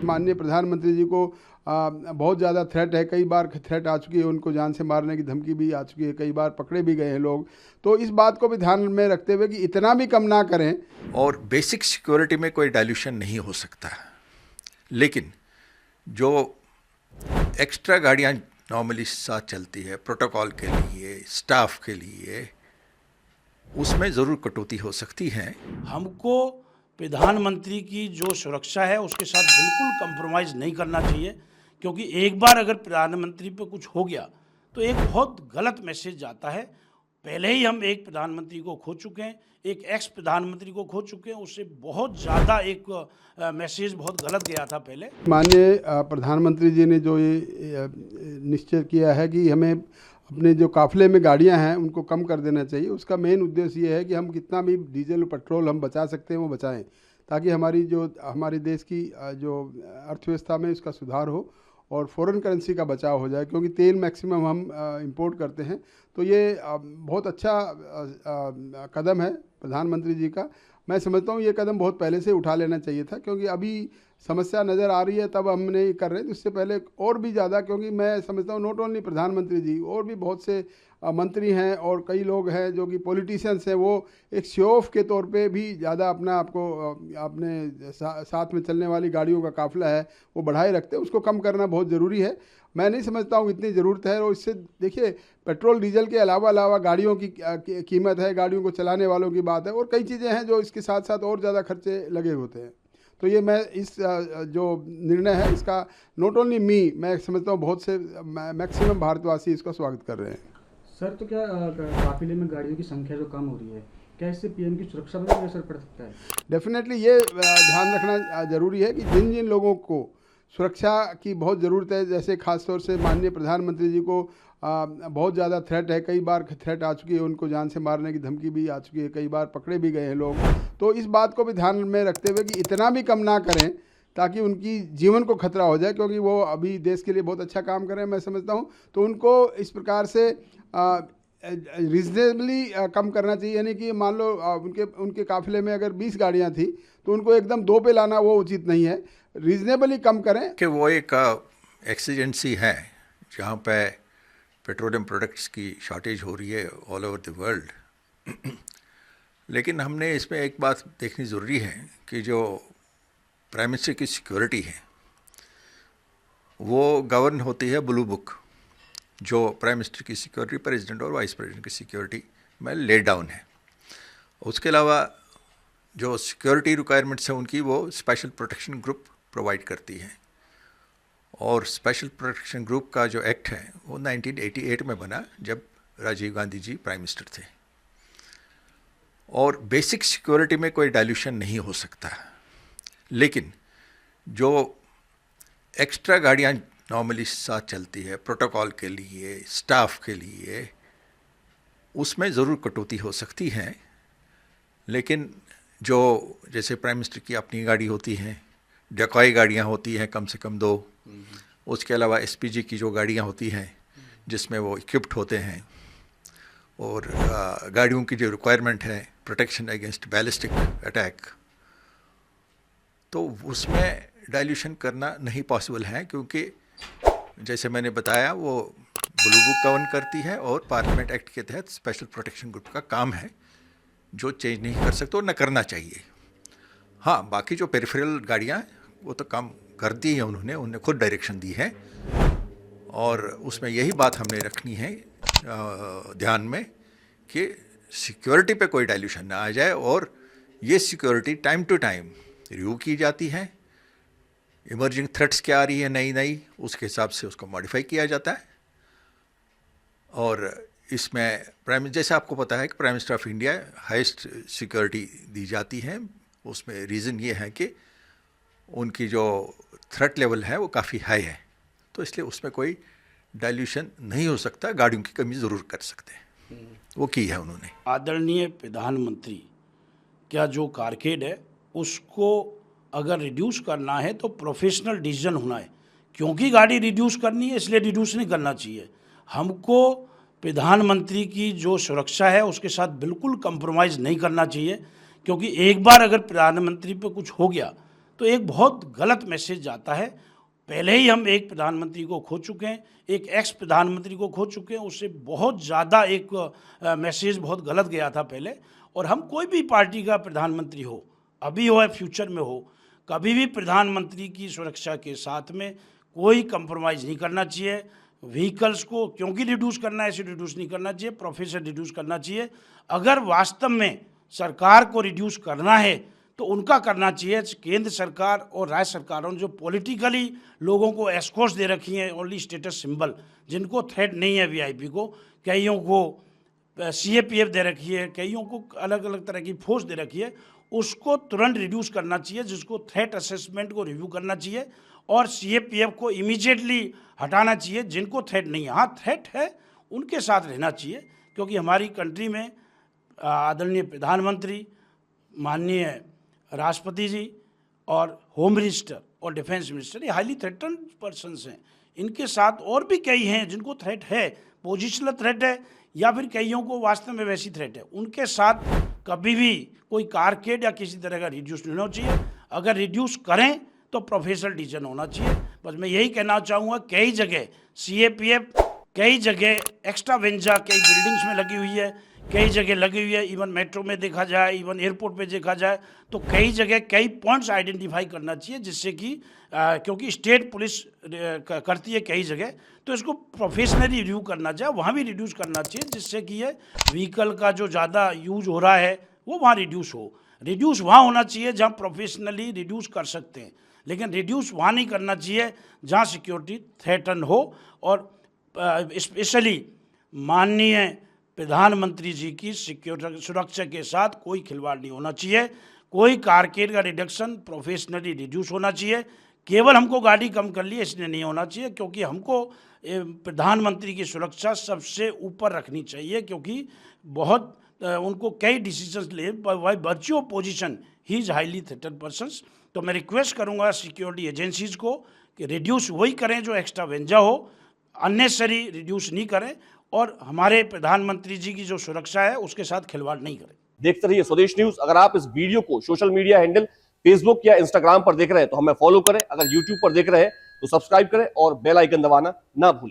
माननीय प्रधानमंत्री जी को बहुत ज़्यादा थ्रेट है, कई बार थ्रेट आ चुकी है, उनको जान से मारने की धमकी भी आ चुकी है, कई बार पकड़े भी गए हैं लोग। तो इस बात को भी ध्यान में रखते हुए कि इतना भी कम ना करें। और बेसिक सिक्योरिटी में कोई डाइल्यूशन नहीं हो सकता, लेकिन जो एक्स्ट्रा गाड़ियाँ नॉर्मली साथ चलती है प्रोटोकॉल के लिए, स्टाफ के लिए, उसमें ज़रूर कटौती हो सकती है। हमको प्रधानमंत्री की जो सुरक्षा है उसके साथ बिल्कुल कंप्रोमाइज़ नहीं करना चाहिए, क्योंकि एक बार अगर प्रधानमंत्री पे कुछ हो गया तो एक बहुत गलत मैसेज जाता है। पहले ही हम एक प्रधानमंत्री को खो चुके हैं, एक एक्स प्रधानमंत्री को खो चुके हैं, उससे बहुत ज़्यादा एक मैसेज बहुत गलत गया था पहले। माननीय प्रधानमंत्री जी ने जो ये निश्चय किया है कि हमें अपने जो काफ़िले में गाड़ियां हैं उनको कम कर देना चाहिए, उसका मेन उद्देश्य ये है कि हम कितना भी डीजल पेट्रोल हम बचा सकते हैं वो बचाएं, ताकि हमारी देश की जो अर्थव्यवस्था में इसका सुधार हो और फॉरेन करेंसी का बचाव हो जाए, क्योंकि तेल मैक्सिमम हम इंपोर्ट करते हैं। तो ये बहुत अच्छा कदम है प्रधानमंत्री जी का। मैं समझता हूँ ये कदम बहुत पहले से उठा लेना चाहिए था, क्योंकि अभी समस्या नज़र आ रही है तब हमने ये कर रहे हैं। तो इससे पहले और भी ज़्यादा, क्योंकि मैं समझता हूँ नॉट ओनली प्रधानमंत्री जी, और भी बहुत से मंत्री हैं और कई लोग हैं जो कि पॉलिटिशियंस हैं, वो एक शो ऑफ के तौर पे भी ज़्यादा अपना आपको अपने साथ में चलने वाली गाड़ियों का काफ़िला है वो बढ़ाए रखते हैं। उसको कम करना बहुत ज़रूरी है। मैं नहीं समझता हूँ इतनी ज़रूरत है। और इससे देखिए, पेट्रोल डीजल के अलावा गाड़ियों की कीमत है, गाड़ियों को चलाने वालों की बात है, और कई चीज़ें हैं जो इसके साथ साथ और ज़्यादा खर्चे लगे होते हैं। तो ये मैं इस जो निर्णय है इसका नॉट ओनली मैं समझता हूँ बहुत से मैक्सिमम भारतवासी इसका स्वागत कर रहे हैं। सर, तो क्या काफिले में गाड़ियों की संख्या जो कम हो रही है, क्या इससे पीएम की सुरक्षा पर भी असर पड़ सकता है? डेफिनेटली ये ध्यान रखना ज़रूरी है कि जिन जिन लोगों को सुरक्षा की बहुत ज़रूरत है, जैसे खासतौर से माननीय प्रधानमंत्री जी को बहुत ज़्यादा थ्रेट है, कई बार थ्रेट आ चुकी है, उनको जान से मारने की धमकी भी आ चुकी है, कई बार पकड़े भी गए हैं लोग। तो इस बात को भी ध्यान में रखते हुए कि इतना भी कम ना करें ताकि उनकी जीवन को खतरा हो जाए, क्योंकि वो अभी देश के लिए बहुत अच्छा काम कर रहे हैं मैं समझता हूँ। तो उनको इस प्रकार से रीजनेबली कम करना चाहिए। यानी कि मान लो उनके काफिले में अगर 20 गाड़ियाँ थी तो उनको एकदम 2 पे लाना वो उचित नहीं है। रीजनेबली कम करें कि वो एक एक्सीजेंसी है जहाँ पे पेट्रोलियम प्रोडक्ट्स की शॉर्टेज हो रही है ऑल ओवर द वर्ल्ड। लेकिन हमने इसमें एक बात देखनी ज़रूरी है कि जो प्राइम मिनिस्टर की सिक्योरिटी है वो गवर्न होती है ब्लू बुक, जो प्राइम मिनिस्टर की सिक्योरिटी प्रेसिडेंट और वाइस प्रेसिडेंट की सिक्योरिटी में ले डाउन है। उसके अलावा जो सिक्योरिटी रिक्वायरमेंट्स हैं उनकी वो स्पेशल प्रोटेक्शन ग्रुप प्रोवाइड करती है। और स्पेशल प्रोटेक्शन ग्रुप का जो एक्ट है वो 1988 में बना जब राजीव गांधी जी प्राइम मिनिस्टर थे। और बेसिक सिक्योरिटी में कोई डाइल्यूशन नहीं हो सकता, लेकिन जो एक्स्ट्रा गाड़ियाँ नॉर्मली साथ चलती है प्रोटोकॉल के लिए, स्टाफ के लिए, उसमें ज़रूर कटौती हो सकती है। लेकिन जो जैसे प्राइम मिनिस्टर की अपनी गाड़ी होती हैं, डेकॉय गाड़ियाँ होती हैं कम से कम 2, उसके अलावा एसपीजी की जो गाड़ियाँ होती हैं जिसमें वो इक्विप्ड होते हैं, और गाड़ियों की जो रिक्वायरमेंट है प्रोटेक्शन अगेंस्ट बैलिस्टिक अटैक, तो उसमें डाइल्यूशन करना नहीं पॉसिबल है, क्योंकि जैसे मैंने बताया वो ब्लू बुक गवर्न करती है और पार्लियामेंट एक्ट के तहत स्पेशल प्रोटेक्शन ग्रुप का काम है जो चेंज नहीं कर सकते और न करना चाहिए। हाँ, बाकी जो पेरिफेरल गाड़ियाँ वो तो काम करती हैं, उन्होंने खुद डायरेक्शन दी है। और उसमें यही बात हमने रखनी है ध्यान में कि सिक्योरिटी पे कोई डाइल्यूशन ना आ जाए, और ये security time to time review की जाती है। इमर्जिंग थ्रेट्स क्या आ रही है नई उसके हिसाब से उसको मॉडिफाई किया जाता है। और इसमें जैसे आपको पता है कि prime minister of India highest security दी जाती है। उसमें रीज़न ये है कि उनकी जो थ्रेट लेवल है वो काफ़ी हाई है, तो इसलिए उसमें कोई डाइल्यूशन नहीं हो सकता। गाड़ियों की कमी ज़रूर कर सकते हैं, वो की है उन्होंने। आदरणीय प्रधानमंत्री क्या जो कारकेड है उसको अगर रिड्यूस करना है तो प्रोफेशनल डिसीजन होना है, क्योंकि गाड़ी रिड्यूस करनी है इसलिए रिड्यूस नहीं करना चाहिए। हमको प्रधानमंत्री की जो सुरक्षा है उसके साथ बिल्कुल कंप्रोमाइज़ नहीं करना चाहिए, क्योंकि एक बार अगर प्रधानमंत्री पे कुछ हो गया तो एक बहुत गलत मैसेज जाता है। पहले ही हम एक प्रधानमंत्री को खो चुके हैं, एक एक्स प्रधानमंत्री को खो चुके हैं, उससे बहुत ज़्यादा एक मैसेज बहुत गलत गया था पहले। और हम कोई भी पार्टी का प्रधानमंत्री हो, अभी हो या फ्यूचर में हो, कभी भी प्रधानमंत्री की सुरक्षा के साथ में कोई कंप्रोमाइज़ नहीं करना चाहिए। व्हीकल्स को क्योंकि रिड्यूस करना है, ऐसे रिड्यूस नहीं करना चाहिए, प्रोफेसर रिड्यूस करना चाहिए। अगर वास्तव में सरकार को रिड्यूस करना है तो उनका करना चाहिए। केंद्र सरकार और राज्य सरकारों ने जो पॉलिटिकली लोगों को एस्कॉर्ट्स दे रखी हैं, ओनली स्टेटस सिंबल, जिनको थ्रेट नहीं है वीआईपी को, कईयों को सीएपीएफ दे रखी है, कईयों को अलग अलग तरह की फोर्स दे रखी है, उसको तुरंत रिड्यूस करना चाहिए, जिसको थ्रेट असेसमेंट को रिव्यू करना चाहिए और सीएपीएफ को इमीडिएटली हटाना चाहिए। जिनको थ्रेट नहीं है, हाँ थ्रेट है, उनके साथ रहना चाहिए, क्योंकि हमारी कंट्री में आदरणीय प्रधानमंत्री, माननीय राष्ट्रपति जी और होम मिनिस्टर और डिफेंस मिनिस्टर ये हाईली थ्रेटन्ड पर्सन्स हैं। इनके साथ और भी कई हैं जिनको थ्रेट है, पोजिशनल थ्रेट है या फिर कईयों को वास्तव में वैसी थ्रेट है। उनके साथ कभी भी कोई कारकेड या किसी तरह का रिड्यूस नहीं होना चाहिए। अगर रिड्यूस करें तो प्रोफेशनल डिसीजन होना चाहिए। बस मैं यही कहना चाहूँगा, कई जगह सीएपीएफ, कई जगह एक्स्ट्रा वेंजा कई बिल्डिंग्स में लगी हुई है, कई जगह लगी हुई है, इवन मेट्रो में देखा जाए, इवन एयरपोर्ट पे देखा जाए, तो कई जगह कई पॉइंट्स आइडेंटिफाई करना चाहिए, जिससे कि क्योंकि स्टेट पुलिस करती है कई जगह, तो इसको प्रोफेशनली रिव्यू करना चाहिए, वहाँ भी रिड्यूस करना चाहिए, जिससे कि ये व्हीकल का जो ज़्यादा यूज हो रहा है वो वहाँ रिड्यूस हो। रिड्यूस वहाँ होना चाहिए जहाँ प्रोफेशनली रिड्यूस कर सकते हैं, लेकिन रिड्यूस वहाँ नहीं करना चाहिए जहाँ सिक्योरिटी थ्रेटन हो। और स्पेशली माननीय प्रधानमंत्री जी की सिक्योरिटी सुरक्षा के साथ कोई खिलवाड़ नहीं होना चाहिए। कोई कारकेड का रिडक्शन प्रोफेशनली रिड्यूस होना चाहिए। केवल हमको गाड़ी कम कर ली इसलिए नहीं होना चाहिए, क्योंकि हमको प्रधानमंत्री की सुरक्षा सबसे ऊपर रखनी चाहिए, क्योंकि बहुत उनको कई डिसीजंस ले by virtue of position he is highly threatened persons. तो मैं रिक्वेस्ट करूंगा सिक्योरिटी एजेंसीज को कि रिड्यूस वही करें जो एक्स्ट्रा वेंजा हो, अननेसेसरी रिड्यूस नहीं करें, और हमारे प्रधानमंत्री जी की जो सुरक्षा है उसके साथ खिलवाड़ नहीं करें। देखते रहिए स्वदेश न्यूज। अगर आप इस वीडियो को सोशल मीडिया हैंडल फेसबुक या इंस्टाग्राम पर देख रहे हैं तो हमें फॉलो करें, अगर यूट्यूब पर देख रहे हैं तो सब्सक्राइब करें और बेल आइकन दबाना ना भूलें।